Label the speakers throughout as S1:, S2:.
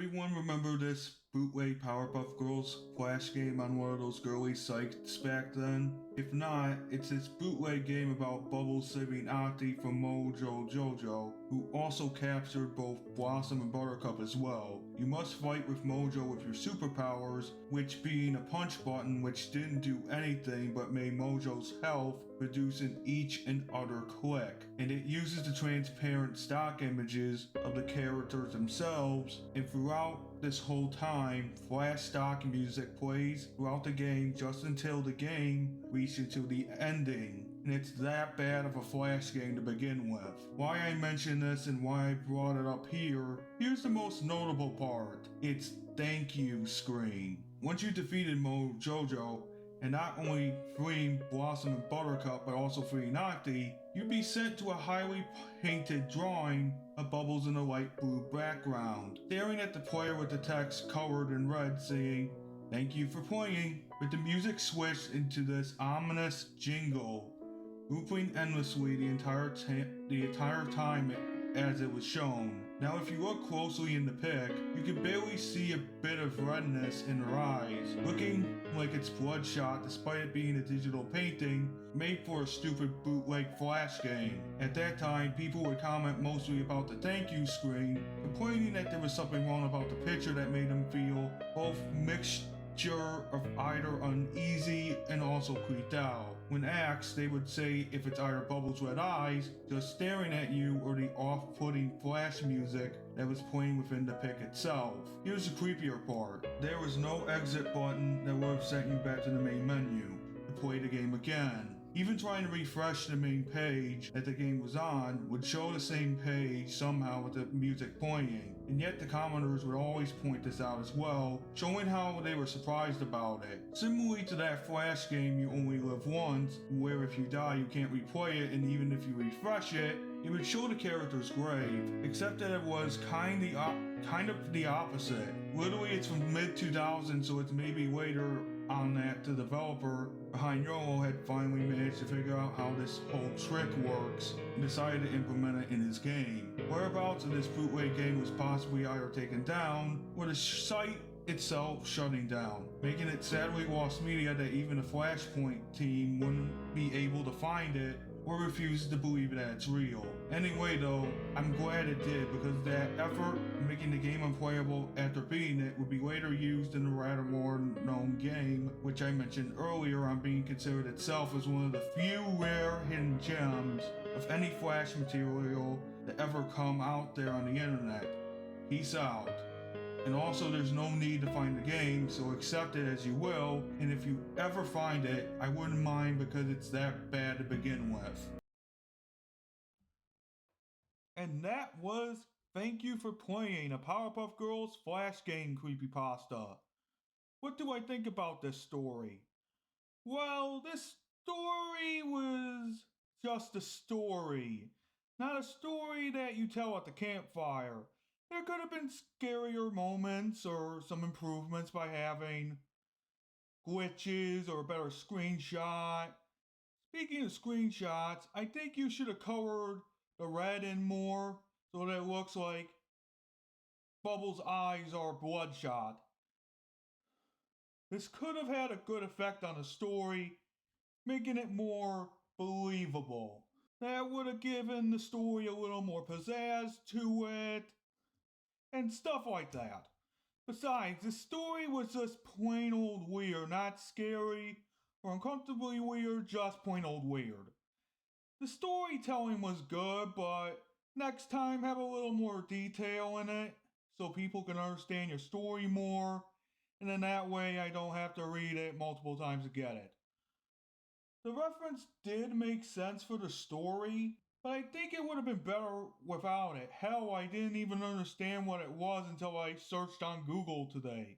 S1: everyone remember this bootleg Powerpuff Girls flash game on one of those girly sites back then? If not, it's this bootleg game about Bubbles saving Auntie from Mojo Jojo, who also captured both Blossom and Buttercup as well. You must fight with Mojo with your superpowers, which being a punch button which didn't do anything but made Mojo's health reduce in each and other click. And it uses the transparent stock images of the characters themselves, and throughout this whole time, flash stock music plays throughout the game just until the game reaches to the ending. And it's that bad of a flash game to begin with. Why I mention this and why I brought it up here, here's the most notable part. It's thank you screen. Once you defeated Mojojo, and not only freeing Blossom and Buttercup, but also freeing Auntie, you'd be sent to a highly painted drawing of Bubbles in a light blue background, staring at the player with the text colored in red saying, "Thank you for playing," with the music switched into this ominous jingle, looping endlessly the entire time as it was shown. Now if you look closely in the pic, you can barely see a bit of redness in her eyes, looking like it's bloodshot despite it being a digital painting made for a stupid bootleg flash game. At that time, people would comment mostly about the thank you screen, complaining that there was something wrong about the picture that made them feel both mixture of either uneasy and also creeped out. When asked, they would say if it's either Bubbles' red eyes just staring at you or the off-putting flash music that was playing within the pic itself. Here's the creepier part. There was no exit button that would have sent you back to the main menu to play the game again. Even trying to refresh the main page that the game was on would show the same page somehow with the music playing, and yet the commenters would always point this out as well, showing how they were surprised about it. Similarly to that flash game You Only Live Once, where if you die you can't replay it, and even if you refresh it, it would show the character's grave, except that it was kind of the opposite. Literally it's from mid-2000s, so it's maybe later on that the developer behind YOLO had finally managed to figure out how this whole trick works and decided to implement it in his game. Whereabouts of this bootleg game was possibly either taken down or the site itself shutting down, making it sadly lost media that even the Flashpoint team wouldn't be able to find it or refuses to believe that it's real. Anyway though, I'm glad it did, because that effort in making the game unplayable after beating it would be later used in a rather more known game, which I mentioned earlier on being considered itself as one of the few rare hidden gems of any Flash material that ever come out there on the internet. Peace out. And also there's no need to find the game, so accept it as you will, and if you ever find it, I wouldn't mind because it's that bad to begin with. And that was Thank You for Playing, a Powerpuff Girls Flash game creepypasta. What do I think about this story? Well, this story was just a story. Not a story that you tell at the campfire. There could have been scarier moments or some improvements by having glitches or a better screenshot. Speaking of screenshots, I think you should have colored the red in more so that it looks like Bubbles' eyes are bloodshot. This could have had a good effect on the story, making it more believable. That would have given the story a little more pizzazz to it, and stuff like that. Besides, the story was just plain old weird, not scary or uncomfortably weird, just plain old weird. The storytelling was good, but next time have a little more detail in it so people can understand your story more, and then that way I don't have to read it multiple times to get it. The reference did make sense for the story, but I think it would have been better without it. Hell, I didn't even understand what it was until I searched on Google today.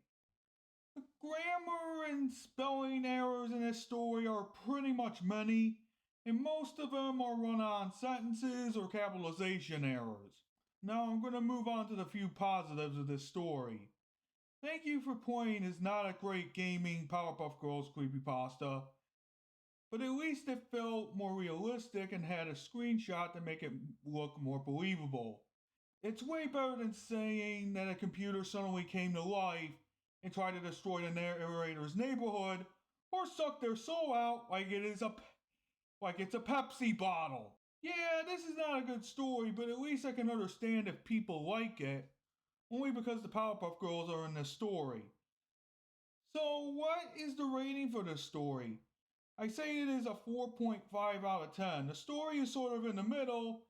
S1: The grammar and spelling errors in this story are pretty much many, and most of them are run-on sentences or capitalization errors. Now I'm going to move on to the few positives of this story. Thank You for Playing is not a great gaming Powerpuff Girls creepypasta, but at least it felt more realistic and had a screenshot to make it look more believable. It's way better than saying that a computer suddenly came to life and tried to destroy the narrator's neighborhood or suck their soul out like it's a Pepsi bottle. Yeah, this is not a good story, but at least I can understand if people like it, only because the Powerpuff Girls are in this story. So, what is the rating for this story? I say it is a 4.5 out of 10. The story is sort of in the middle,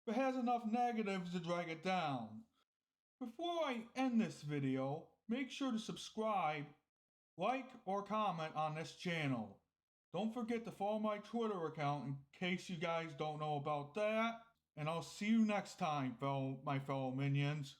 S1: but has enough negatives to drag it down. Before I end this video, make sure to subscribe, like, or comment on this channel. Don't forget to follow my Twitter account in case you guys don't know about that. And I'll see you next time, my fellow minions.